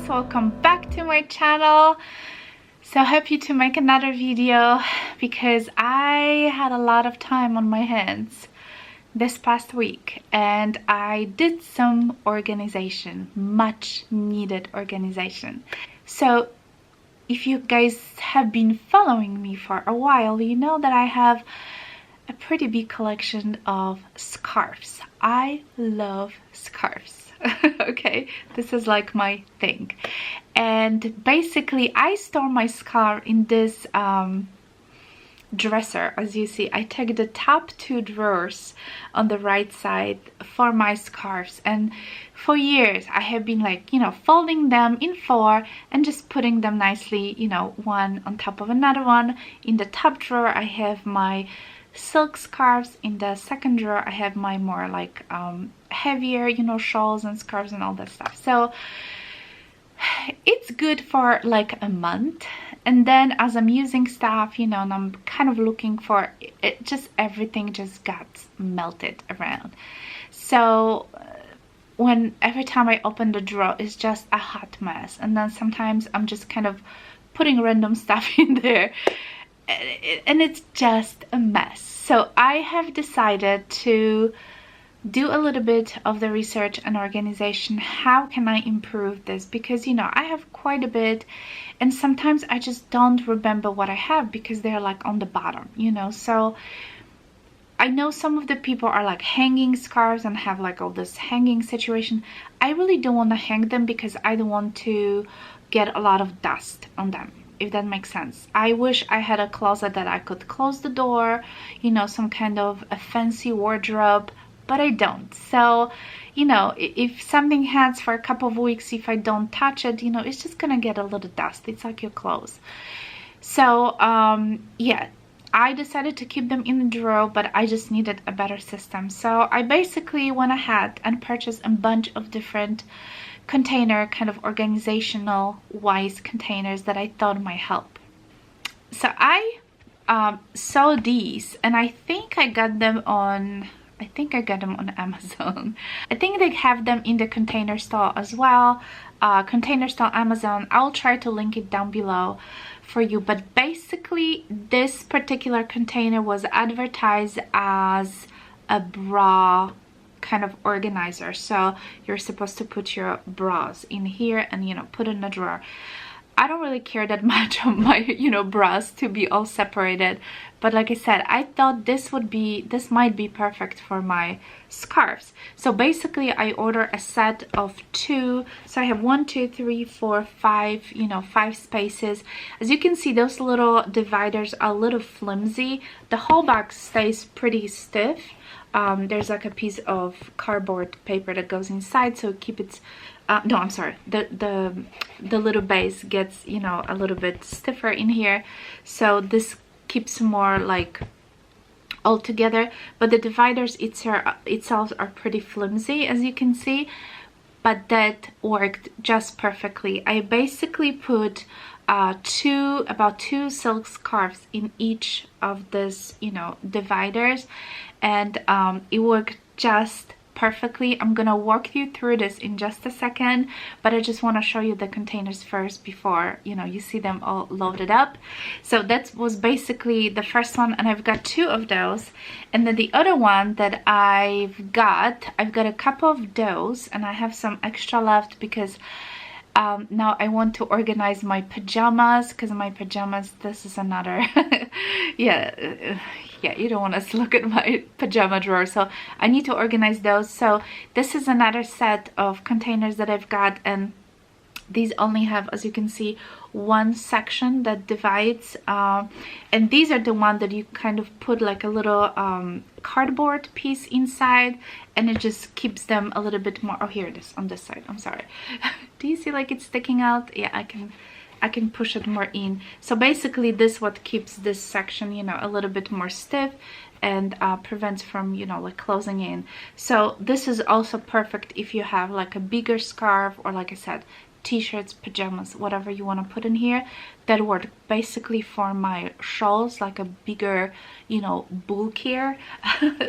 guys, welcome back to my channel. So happy to make another video because I had a lot of time on my hands this past week and I did some organization, much needed organization. So if you guys have been following me for a while, you know that I have a pretty big collection of scarves. I love scarves. Okay, this is like my thing. And basically I store my scarf in this dresser. As you see, I take the top two drawers on the right side for my scarves, and for years I have been like, you know, folding them in four and just putting them nicely, you know, one on top of another one. In the top drawer I have my silk scarves, in the second drawer I have my more like heavier, you know, shawls and scarves and all that stuff. So it's good for like a month, and then as I'm using stuff, you know, and I'm kind of looking for it, just everything just got melted around. So every time I open the drawer, it's just a hot mess, and then sometimes I'm just kind of putting random stuff in there and it's just a mess. So I have decided to do a little bit of the research and organization. How can I improve this? Because, you know, I have quite a bit and sometimes I just don't remember what I have because they're like on the bottom, you know. So I know some of the people are like hanging scarves and have like all this hanging situation. I really don't want to hang them because I don't want to get a lot of dust on them, if that makes sense. I wish I had a closet that I could close the door, you know, some kind of a fancy wardrobe, but I don't. So, you know, if something hangs for a couple of weeks, if I don't touch it, you know, it's just gonna get a little dust. It's like your clothes. So yeah, I decided to keep them in the drawer, but I just needed a better system. So I basically went ahead and purchased a bunch of different container, kind of organizational wise containers that I thought might help. So I saw these and I think I got them on Amazon. I think they have them in the Container Store as well. Container Store, Amazon. I'll try to link it down below for you. But basically this particular container was advertised as a bra kind of organizer. So you're supposed to put your bras in here and, you know, put in a drawer. I don't really care that much on my, you know, bras to be all separated, but like I said, I thought this might be perfect for my scarves. So basically I ordered a set of 2, so I have 1, 2, 3, 4, 5, you know, 5 spaces. As you can see, those little dividers are a little flimsy. The whole box stays pretty stiff. There's like a piece of cardboard paper that goes inside, so keep it no, I'm sorry, the little base gets, you know, a little bit stiffer in here, so this keeps more like all together. But the dividers itself are pretty flimsy, as you can see, but that worked just perfectly. I basically put about two silk scarves in each of this, you know, dividers, and it worked just perfectly. I'm gonna walk you through this in just a second, but I just want to show you the containers first before, you know, you see them all loaded up. So that was basically the first one, and I've got 2 of those. And then the other one that I've got a couple of those, and I have some extra left because now I want to organize my pajamas, because my pajamas, this is another yeah, you don't want us to look at my pajama drawer, so I need to organize those. So this is another set of containers that I've got, and these only have, as you can see, one section that divides, and these are the one that you kind of put like a little cardboard piece inside, and it just keeps them a little bit more. Oh, here it is on this side, I'm sorry. Do you see like it's sticking out? Yeah, I can push it more in. So basically this what keeps this section, you know, a little bit more stiff and prevents from, you know, like closing in. So this is also perfect if you have like a bigger scarf, or like I said, t-shirts, pajamas, whatever you want to put in here, that work basically for my shawls, like a bigger, you know, bulkier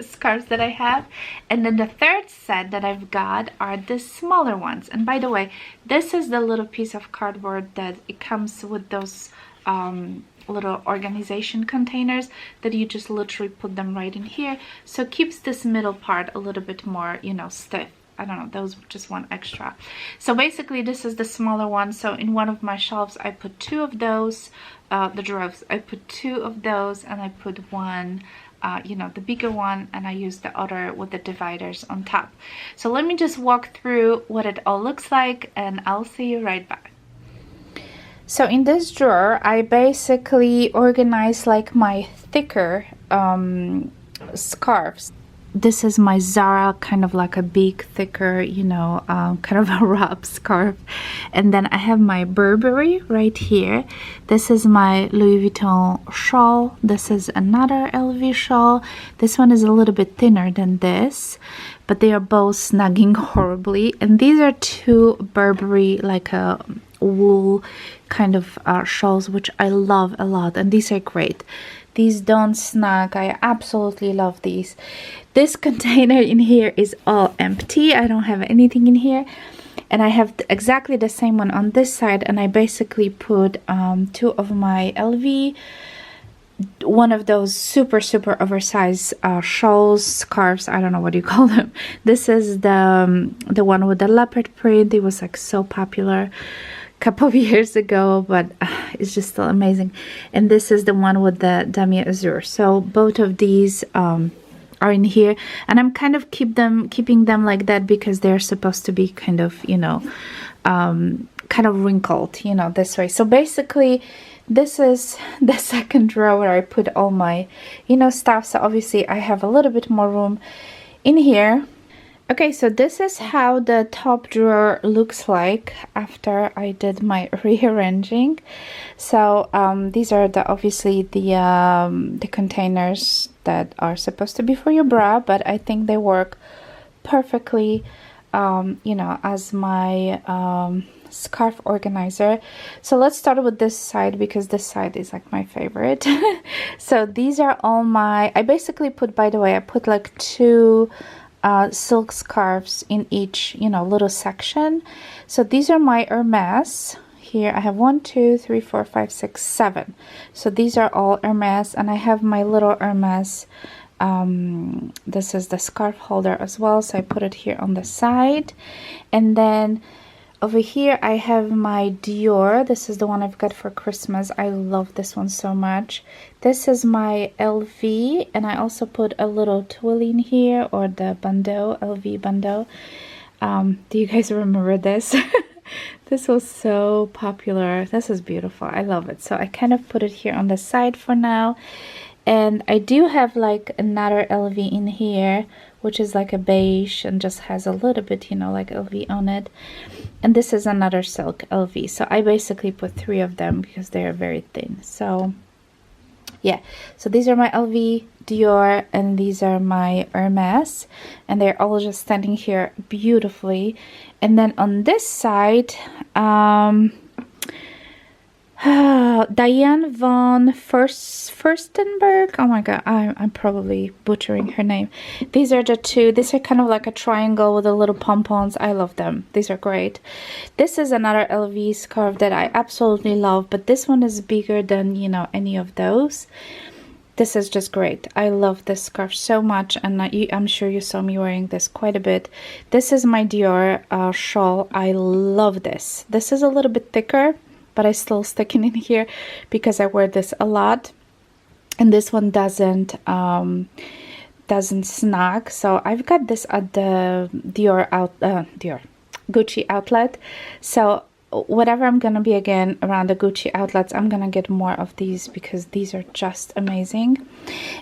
scarves that I have. And then the third set that I've got are the smaller ones. And by the way, this is the little piece of cardboard that it comes with those little organization containers that you just literally put them right in here, so it keeps this middle part a little bit more, you know, stiff. I don't know, those just one extra. So basically this is the smaller one. So in one of my shelves I put 2 of those, the drawers, I put 2 of those, and I put one, you know, the bigger one, and I use the other with the dividers on top. So let me just walk through what it all looks like, and I'll see you right back. So in this drawer I basically organize like my thicker scarves. This is my Zara, kind of like a big, thicker, you know, kind of a wrap scarf. And then I have my Burberry right here. This is my Louis Vuitton shawl. This is another LV shawl. This one is a little bit thinner than this, but they are both snagging horribly. And these are 2 Burberry, like a wool kind of shawls, which I love a lot, and these are great. These don't snag. I absolutely love these. This container in here is all empty. I don't have anything in here, and I have exactly the same one on this side, and I basically put 2 of my LV, one of those super oversized shawls, scarves, I don't know what you call them. This is the one with the leopard print. It was like so popular couple of years ago, but it's just still amazing. And this is the one with the damier azur. So both of these are in here, and I'm kind of keeping them like that because they're supposed to be kind of, you know, kind of wrinkled, you know, this way. So basically this is the second drawer where I put all my, you know, stuff. So obviously I have a little bit more room in here. Okay, so this is how the top drawer looks like after I did my rearranging. So these are obviously the containers that are supposed to be for your bra, but I think they work perfectly, you know, as my scarf organizer. So let's start with this side because this side is like my favorite. So these are all my, I basically put, by the way, I put like 2 silk scarves in each, you know, little section. So these are my Hermes. Here I have 1, 2, 3, 4, 5, 6, 7. So these are all Hermes, and I have my little Hermes. This is the scarf holder as well, so I put it here on the side. And then over here I have my Dior. This is the one I've got for Christmas. I love this one so much. This is my LV, and I also put a little tulle in here, or the bandeau, LV bandeau. Do you guys remember this? This was so popular. This is beautiful. I love it. So I kind of put it here on the side for now. And I do have like another LV in here, which is like a beige and just has a little bit, you know, like LV on it. And this is another silk LV. So I basically put 3 of them because they are very thin. So yeah, so these are my LV, Dior, and these are my Hermes, and they're all just standing here beautifully. And then on this side, Diane von Furstenberg. Oh my god, I'm probably butchering her name. These are the 2. These are kind of like a triangle with the little pompons. I love them. These are great. This is another LV scarf that I absolutely love, but this one is bigger than, you know, any of those. This is just great. I love this scarf so much, and I'm sure you saw me wearing this quite a bit. This is my Dior shawl. I love this. This is a little bit thicker, but I still stick it in here because I wear this a lot. And this one doesn't snag. So I've got this at the Gucci outlet. So whatever I'm gonna be again around the Gucci outlets, I'm gonna get more of these because these are just amazing.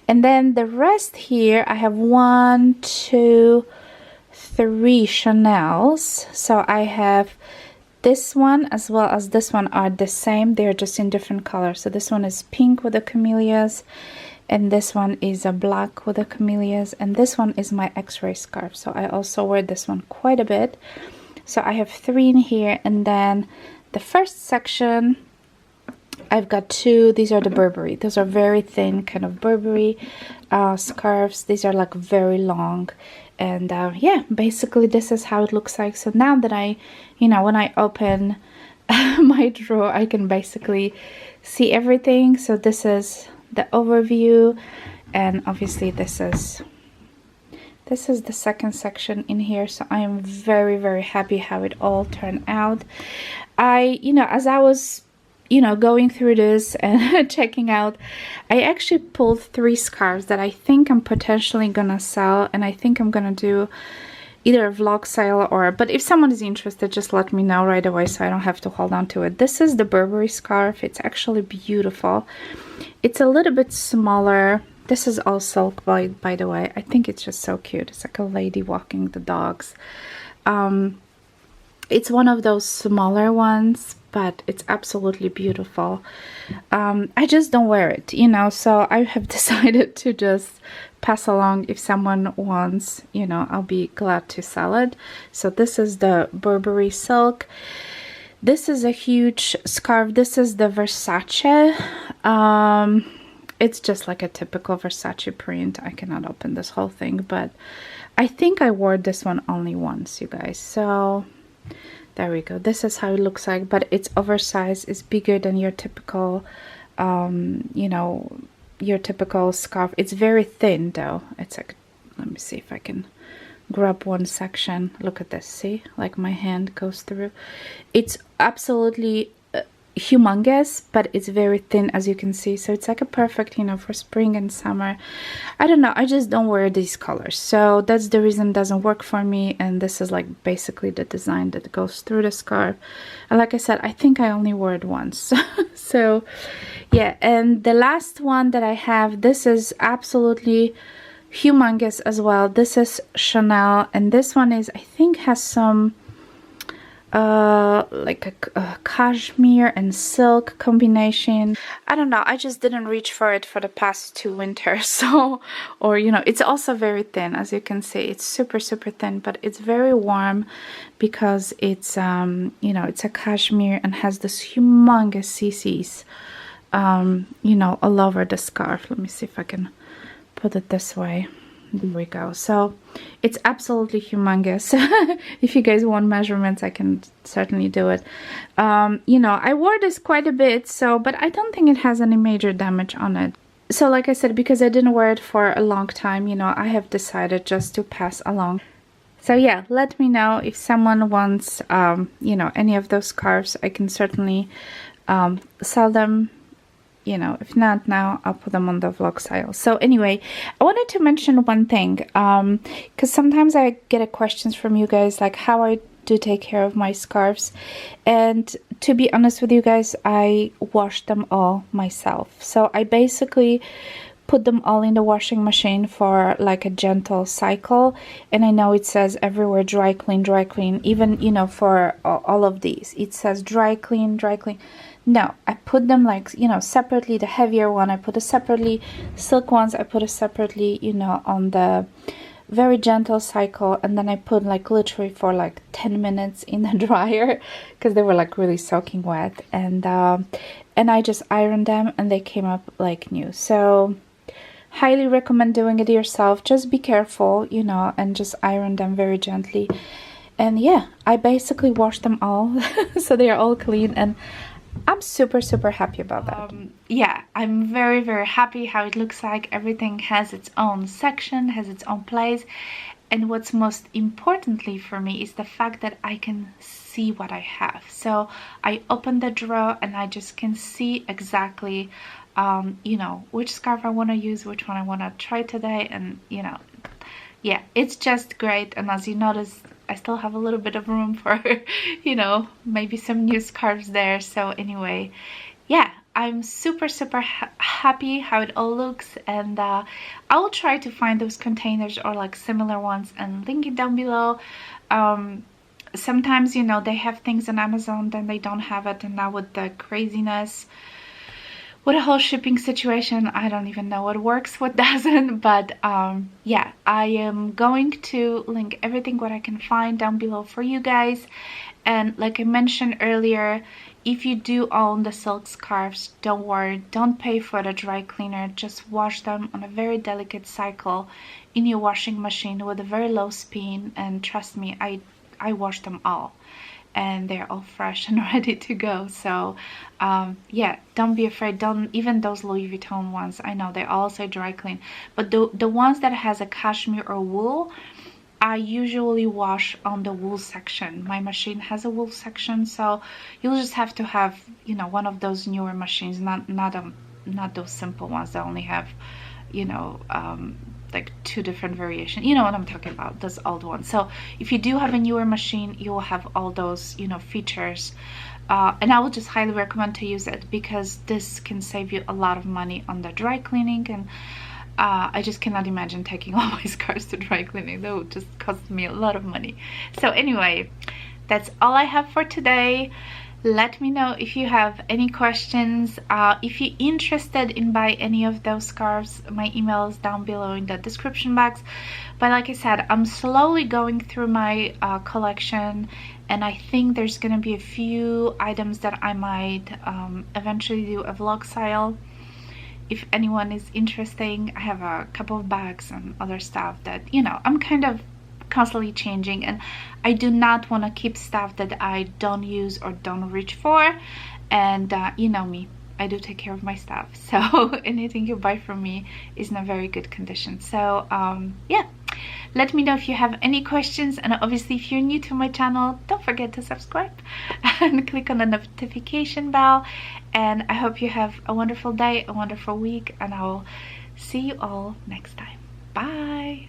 And then the rest here, I have 1, 2, 3 Chanels. So I have this one as well as this one are the same. They're just in different colors. So this one is pink with the camellias, and this one is a black with the camellias, and this one is my X-ray scarf. So I also wear this one quite a bit. So I have 3 in here, and then the first section I've got 2. These are the Burberry. Those are very thin kind of Burberry scarves. These are like very long, and yeah, basically this is how it looks like. So now that I, you know, when I open my drawer, I can basically see everything. So this is the overview, and obviously this is the second section in here. So I am very, very happy how it all turned out. You know, as I was, you know, going through this and checking out, I actually pulled 3 scarves that I think I'm potentially gonna sell, and I think I'm gonna do either a vlog sale or, but if someone is interested, just let me know right away so I don't have to hold on to it. This is the Burberry scarf. It's actually beautiful. It's a little bit smaller. This is all silk, by the way. I think it's just so cute. It's like a lady walking the dogs. It's one of those smaller ones, but it's absolutely beautiful. I just don't wear it, you know, so I have decided to just pass along. If someone wants, you know, I'll be glad to sell it. So this is the Burberry silk. This is a huge scarf. This is the Versace. It's just like a typical Versace print. I cannot open this whole thing, but I think I wore this one only once, you guys. So there we go. This is how it looks like, but it's oversized. It's bigger than your typical, you know, your typical scarf. It's very thin though. It's like, let me see if I can grab one section. Look at this. See, like my hand goes through. It's absolutely humongous, but it's very thin, as you can see. So it's like a perfect, you know, for spring and summer. I don't know, I just don't wear these colors, so that's the reason it doesn't work for me. And this is like basically the design that goes through the scarf, and like I said, I think I only wore it once. So yeah, and the last one that I have, this is absolutely humongous as well. This is Chanel, and this one is, I think, has some like a cashmere and silk combination. I don't know, I just didn't reach for it for the past 2 winters. So, or you know, it's also very thin, as you can see. It's super thin, but it's very warm because it's you know, it's a cashmere and has this humongous CCs you know, all over the scarf. Let me see if I can put it this way. There we go. So it's absolutely humongous. If you guys want measurements, I can certainly do it. You know, I wore this quite a bit, so, but I don't think it has any major damage on it. So like I said, because I didn't wear it for a long time, you know, I have decided just to pass along. So yeah, let me know if someone wants, you know, any of those scarves. I can certainly sell them. You know, if not now, I'll put them on the vlog sale. So anyway, I wanted to mention one thing, because sometimes I get questions from you guys, like how I do take care of my scarves. And to be honest with you guys, I wash them all myself. So I basically put them all in the washing machine for like a gentle cycle. And I know it says everywhere dry clean, even, you know, for all of these, it says dry clean. No, I put them like, you know, separately. The heavier one, I put it separately. Silk ones, I put it separately, you know, on the very gentle cycle. And then I put like literally for like 10 minutes in the dryer because they were like really soaking wet. And I just ironed them and they came up like new. So highly recommend doing it yourself. Just be careful, you know, and just iron them very gently. And yeah, I basically washed them all. So they are all clean, and I'm super happy about that. Yeah, I'm very happy how it looks like. Everything has its own section, has its own place, and what's most importantly for me is the fact that I can see what I have. So I open the drawer and I just can see exactly you know, which scarf I want to use, which one I want to try today, and you know, yeah, it's just great. And as you notice, I still have a little bit of room for, you know, maybe some new scarves there. So anyway, yeah, I'm super happy how it all looks, and I'll try to find those containers or like similar ones and link it down below. Sometimes, you know, they have things on Amazon, then they don't have it, and now with the craziness with the whole shipping situation, I don't even know what works, what doesn't. But yeah, I am going to link everything what I can find down below for you guys. And like I mentioned earlier, if you do own the silk scarves, don't worry, don't pay for the dry cleaner. Just wash them on a very delicate cycle in your washing machine with a very low speed, and trust me, I washed them all and they're all fresh and ready to go. So yeah, don't be afraid. Don't, even those Louis Vuitton ones, I know they all say dry clean, but the ones that has a cashmere or wool, I usually wash on the wool section. My machine has a wool section, so you'll just have to have, you know, one of those newer machines, not those simple ones that only have, you know, like 2 different variations. You know what I'm talking about, those old ones. So if you do have a newer machine, you will have all those, you know, features. And I would just highly recommend to use it, because this can save you a lot of money on the dry cleaning. And I just cannot imagine taking all my scarves to dry cleaning. That would just cost me a lot of money. So anyway, that's all I have for today. Let me know if you have any questions. If you're interested in buy any of those scarves, my email is down below in the description box. But like I said, I'm slowly going through my collection, and I think there's gonna be a few items that I might eventually do a vlog style. If anyone is interested, I have a couple of bags and other stuff that, you know, I'm kind of constantly changing, and I do not want to keep stuff that I don't use or don't reach for. And you know me, I do take care of my stuff, so anything you buy from me is in a very good condition. So yeah, let me know if you have any questions, and obviously if you're new to my channel, don't forget to subscribe and click on the notification bell. And I hope you have a wonderful day, a wonderful week, and I'll see you all next time. Bye.